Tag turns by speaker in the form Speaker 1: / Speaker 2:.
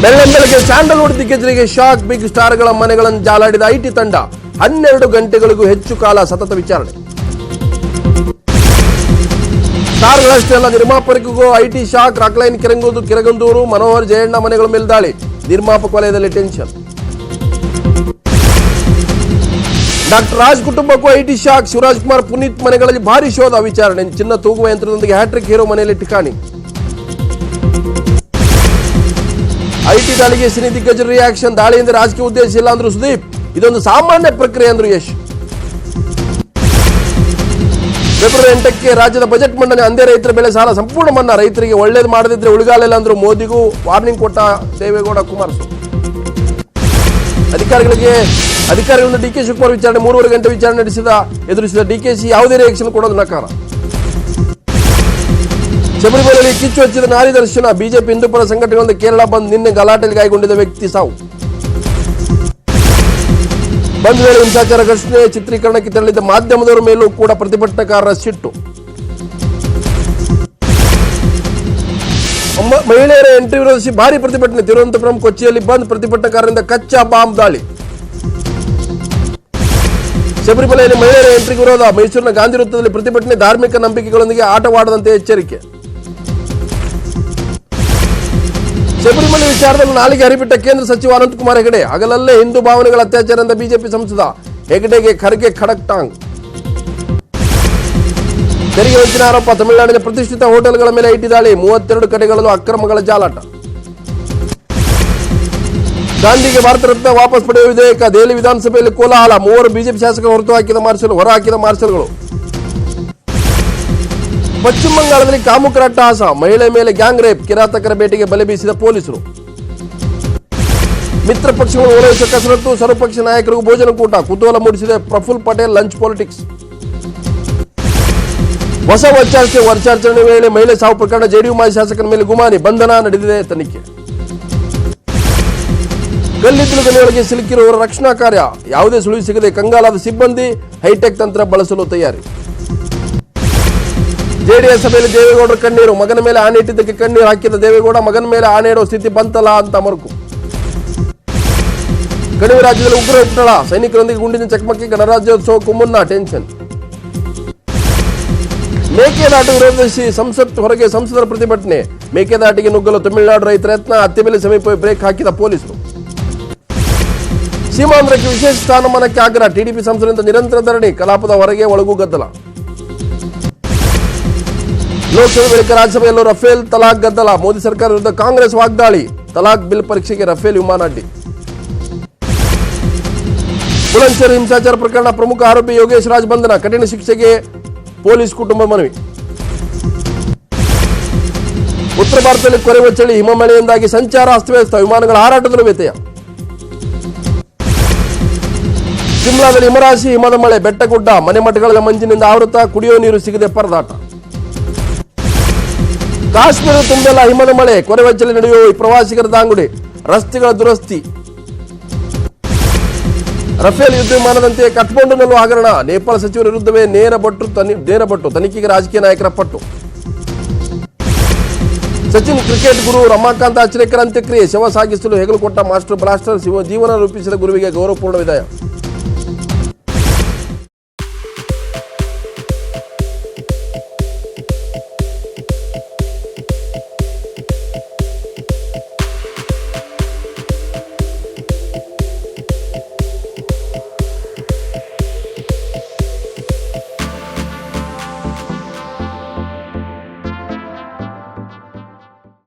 Speaker 1: ಬೆಳ್ಳಂಬೆಳಗ್ಗೆ Sandalwood ದಿಗ್ಗಜರಿಗೆ shock. Big ಸ್ಟಾರ್ಗಳ ಮನೆಗಳನ್ನು ಜಾಲಾಡಿದ IT ತಂಡ 12 ಗಂಟೆಗಳಿಗೂ ಹೆಚ್ಚು ಕಾಲ ಸತತ ವಿಚಾರಣೆ. ಸ್ಟಾರ್ಗಳಷ್ಟೇ ಅಲ್ಲ, ನಿರ್ಮಾಪಕರಿಗೂ ಐಟಿ ಶಾಕ್. ರಾಕ್ಲೈನ್ ಕಿರಂಗೂರು ಮನೋಹರ್ ಜಯಣ್ಣ ಮನೆಗಳ ಮೇಲೆ ದಾಳಿ. ನಿರ್ಮಾಪಕ ವಲಯದಲ್ಲಿ ಟೆನ್ಷನ್. ಡಾಕ್ಟರ್ ರಾಜ್ ಕುಟುಂಬಕ್ಕೂ ಐಟಿ ಶಾಕ್. ಶಿವರಾಜ್ ಕುಮಾರ್ ಪುನೀತ್ ಮನೆಗಳಲ್ಲಿ ಭಾರಿ ಶೋಧ ವಿಚಾರಣೆ. ಚಿನ್ನ ತೂಗುವ ಯಂತ್ರದೊಂದಿಗೆ ಹ್ಯಾಟ್ರಿಕ್ ಹೀರೋ ಮನೆಯಲ್ಲಿ ಠಿಕಾಣಿ. ಐಟಿ ದಾಳಿಗೆ ಸಿನಿ ದಿಗ್ಗಜರ ರಿಯಾಕ್ಷನ್. ದಾಳಿಯಿಂದ ರಾಜಕೀಯ ಉದ್ದೇಶ ಇಲ್ಲ ಅಂದ್ರು ಸುದೀಪ್. ಇದೊಂದು ಸಾಮಾನ್ಯ ಪ್ರಕ್ರಿಯೆ ಅಂದ್ರು ಯಶ್. ಫೆಬ್ರವರಿ 8ಕ್ಕೆ ರಾಜ್ಯದ ಬಜೆಟ್ ಮಂಡನೆ. ಅಂದೇ ರೈತರ ಬೆಳೆ ಸಾಲ ಸಂಪೂರ್ಣ ಮನ್ನಾ. ರೈತರಿಗೆ ಒಳ್ಳೇದು ಮಾಡದಿದ್ರೆ ಉಳಿಗಾಲಿಲ್ಲ ಅಂದ್ರು ಮೋದಿಗೂ ವಾರ್ನಿಂಗ್ ಕೊಟ್ಟ ದೇವೇಗೌಡ ಕುಮಾರಸ್ವಾಮಿ. ಅಧಿಕಾರಿಗಳಿಂದ ಡಿಕೆ ಶಿವಕುಮಾರ್ ವಿಚಾರಣೆ. 3.5 ಗಂಟೆ ವಿಚಾರಣೆ ಎದುರಿಸಿದ ಡಿಕೆಶಿ ಯಾವುದೇ ರಿಯಾಕ್ಷನ್ ಕೊಡೋದು ನಕಾರ. ಶಬರಿಮಲೆಯಲ್ಲಿ ಕಿಚ್ಚು ಹಚ್ಚಿದ ನಾರಿ ದರ್ಶನ. ಬಿಜೆಪಿ ಹಿಂದೂಪರ ಸಂಘಟನೆಗಳಿಂದ ಕೇರಳ ಬಂದ್. ನಿನ್ನೆ ಗಲಾಟೆಯಲ್ಲಿ ಗಾಯಗೊಂಡಿದ್ದ ವ್ಯಕ್ತಿ ಸಾವು. ಬಂದ್ ವೇಳೆ ಹಿಂಸಾಚಾರ ಘರ್ಷಣೆ ಚಿತ್ರೀಕರಣಕ್ಕೆ ತೆರಳಿದ್ದ ಮಾಧ್ಯಮದವರ ಮೇಲೂ ಕೂಡ ಪ್ರತಿಭಟನಾಕಾರರ ಸಿಟ್ಟು. ಮಹಿಳೆಯರ ಎಂಟ್ರಿ ವಿರೋಧಿಸಿ ಭಾರಿ ಪ್ರತಿಭಟನೆ. ತಿರುವನಂತಪುರಂ ಕೊಚ್ಚಿಯಲ್ಲಿ ಬಂದ್. ಪ್ರತಿಭಟನಾಕಾರರಿಂದ ಕಚ್ಚಾ ಬಾಂಬ್ ದಾಳಿ. ಶಬರಿಮಲೆಯಲ್ಲಿ ಮಹಿಳೆಯರ ಎಂಟ್ರಿ ವಿರೋಧ. ಮೈಸೂರಿನ ಗಾಂಧಿ ವೃತ್ತದಲ್ಲಿ ಪ್ರತಿಭಟನೆ. ಧಾರ್ಮಿಕ ನಂಬಿಕೆಗಳೊಂದಿಗೆ ಆಟವಾಡದಂತೆ ಎಚ್ಚರಿಕೆ. ಶಬರಿಮಲೆ ವಿಚಾರದಲ್ಲಿ ನಾಲಿಗೆ ಹರಿಬಿಟ್ಟ ಕೇಂದ್ರ ಸಚಿವ ಅನಂತಕುಮಾರ್ ಹೆಗಡೆ. ಹಗಲಲ್ಲೇ ಹಿಂದೂ ಭಾವನೆಗಳ ಅತ್ಯಾಚಾರದಿಂದ ಬಿಜೆಪಿ ಸಂಸದ. ಹೆಗಡೆಗೆ ಖರ್ಗೆ ಖಡಕ್ ಟಾಂಗ್. ತೆರಿಗೆ ವಂಚನೆ ಆರೋಪ. ತಮಿಳುನಾಡಿನ ಪ್ರತಿಷ್ಠಿತ ಹೋಟೆಲ್ಗಳ ಮೇಲೆ ಐಟಿ ದಾಳಿ. 32 ಕಡೆಗಳಲ್ಲೂ ಅಕ್ರಮಗಳ ಜಾಲಾಟ. ಗಾಂಧಿಗೆ ಭಾರತ ರತ್ನ ವಾಪಸ್ ಪಡೆಯುವ ವಿಧೇಯಕ. ದೆಹಲಿ ವಿಧಾನಸಭೆಯಲ್ಲಿ ಕೋಲಾಹಲ. 3 ಬಿಜೆಪಿ ಶಾಸಕರು ಹೊರಹಾಕಿದ ಮಾರ್ಷಲ್ಗಳು. ಪಶ್ಚಿಮ ಬಂಗಾಳದಲ್ಲಿ ಕಾಮುಕರ ಅಟ್ಟಹಾಸ. ಮಹಿಳೆ ಮೇಲೆ ಗ್ಯಾಂಗ್ ರೇಪ್. ಕಿರಾತಕರ ಬೇಟೆಗೆ ಬಲೆ ಬೀಸಿದ ಪೊಲೀಸರು. ಮಿತ್ರ ಪಕ್ಷಗಳು ಓಲೈಸುವ ಕಸರತ್ತು. ಸರ್ವಪಕ್ಷ ನಾಯಕರಿಗೂ ಭೋಜನ ಕೂಟ. ಕುತೂಹಲ ಮೂಡಿಸಿದೆ ಪ್ರಫುಲ್ ಪಟೇಲ್ ಲಂಚ್ ಪಾಲಿಟಿಕ್ಸ್. ಹೊಸ ವರ್ಷಾಚರಣೆ ವೇಳೆ ಮಹಿಳೆ ಸಾವು ಪ್ರಕರಣ. ಜೆಡಿಯು ಮಾಜಿ ಶಾಸಕರ ಮೇಲೆ ಗುಮಾನಿ. ಬಂಧನ. ನಡೆದಿದೆ ತನಿಖೆ. ಕಲ್ಲಿದ್ದಲು ಗಣಿಯೊಳಗೆ ಸಿಲುಕಿರುವವರ ರಕ್ಷಣಾ ಕಾರ್ಯ. ಯಾವುದೇ ಸುಳಿವು ಸಿಗದೆ ಕಂಗಾಲಾದ ಸಿಬ್ಬಂದಿ. ಹೈಟೆಕ್ ತಂತ್ರ ಬಳಸಲು ತಯಾರಿ. ಜೆಡಿಎಸ್ ಸಭೆಯಲ್ಲಿ ದೇವೇಗೌಡರ ಕಣ್ಣೀರು. ಮಗನ ಮೇಲೆ ಆಣೆ ಇಟ್ಟಿದ್ದಕ್ಕೆ ಕಣ್ಣೀರು ಹಾಕಿದ ದೇವೇಗೌಡ. ಮಗನ ಮೇಲೆ ಆಣೆ ಇಡೋ ಸ್ಥಿತಿ ಬಂತಲ್ಲ ಅಂತ ಮರುಕು. ಕಣಿವೆ ರಾಜ್ಯದಲ್ಲಿ ಉಗ್ರ ಉಟ್ಟಳ. ಸೈನಿಕರೊಂದಿಗೆ ಗುಂಡಿನ ಚಕಮಕಿ. ಗಣರಾಜ್ಯೋತ್ಸವಕ್ಕೂ ಮುನ್ನ ಟೆನ್ಷನ್. ಮೇಕೆದಾಟು ವಿರೋಧಿಸಿ ಹೊರಗೆ ಸಂಸದರ ಪ್ರತಿಭಟನೆ. ಮೇಕೆದಾಟಿಗೆ ನುಗ್ಗಲು ತಮಿಳುನಾಡು ರೈತರ ಯತ್ನ. ಅತ್ತೆಬೆಲೆ ಸಮೀಪ ಬ್ರೇಕ್ ಹಾಕಿದ ಪೊಲೀಸರು. ಸೀಮಾಂಧ್ರಕ್ಕೆ ವಿಶೇಷ ಸ್ಥಾನಮಾನಕ್ಕೆ ಆಗ್ರಹ. ಟಿಡಿಪಿ ಸಂಸದರಿಂದ ನಿರಂತರ ಧರಣಿ. ಕಲಾಪದ ಹೊರಗೆ ಒಳಗೂ ಗದ್ದಲ. ಲೋಕಸಭೆ ಬಳಿಕ ರಾಜ್ಯಸಭೆಯಲ್ಲೂ ರಫೇಲ್ ತಲಾಕ್ ಗದ್ದಲ. ಮೋದಿ ಸರ್ಕಾರ ವಿರುದ್ಧ ಕಾಂಗ್ರೆಸ್ ವಾಗ್ದಾಳಿ. ತಲಾಕ್ ಬಿಲ್ ಪರೀಕ್ಷೆಗೆ ರಫೇಲ್ ವಿಮಾನ ಅಡ್ಡಿ. ಬುಲಂದ್ಶಹರ್ ಹಿಂಸಾಚಾರ ಪ್ರಕರಣ. ಪ್ರಮುಖ ಆರೋಪಿ ಯೋಗೇಶ್ ರಾಜ್ ಬಂಧನ. ಕಠಿಣ ಶಿಕ್ಷೆಗೆ ಪೊಲೀಸ್ ಕುಟುಂಬ ಮನವಿ. ಉತ್ತರ ಭಾರತದಲ್ಲಿ ಕೊರೆಯುವ ಚಳಿ. ಹಿಮಮಳೆಯಿಂದಾಗಿ ಸಂಚಾರ ಅಸ್ತವ್ಯಸ್ತ. ವಿಮಾನಗಳ ಹಾರಾಟದಲ್ಲೂ ವ್ಯತ್ಯಯ. ಶಿಮ್ಲಾದಲ್ಲಿ ಹಿಮರಾಶಿ. ಹಿಮದ ಮಳೆ. ಬೆಟ್ಟಗುಡ್ಡ ಮನೆಮಠಗಳ ಮಂಜಿನಿಂದ ಆವೃತ. ಕುಡಿಯೋ ನೀರು ಸಿಗದೆ ಪರದಾಟ. ಕಾಶ್ಮೀರ ತುಂಬೆಲ್ಲ ಹಿಮದ ಮಳೆ. ಕೊರೆಯುವ ಚಳಿ ನಡೆಯುವ ಪ್ರವಾಸಿಗರ ದಾಂಗುಡಿ. ರಸ್ತೆಗಳ ದುರಸ್ತಿ. ರಫೇಲ್ ಯುದ್ಧ ವಿಮಾನದಂತೆ ಕಠ್ಮಂಡುನಲ್ಲೂ ಹಗರಣ. ನೇಪಾಳ ಸಚಿವರ ವಿರುದ್ಧವೇ ನೇರ ಬಟ್ಟು. ತನಿಖೆಗೆ ರಾಜಕೀಯ ನಾಯಕರ ಪಟ್ಟು. ಸಚಿನ್ ಕ್ರಿಕೆಟ್ ಗುರು ರಮಾಕಾಂತ್ ಆಚರೇಕರ್ ಅಂತ್ಯಕ್ರಿಯೆ. ಶವ ಸಾಗಿಸಲು ಹೆಗಲು ಕೊಟ್ಟ ಮಾಸ್ಟರ್ ಬ್ಲಾಸ್ಟರ್. ಜೀವನ ರೂಪಿಸಿದ ಗುರುವಿಗೆ ಗೌರವಪೂರ್ಣ ವಿದಾಯ.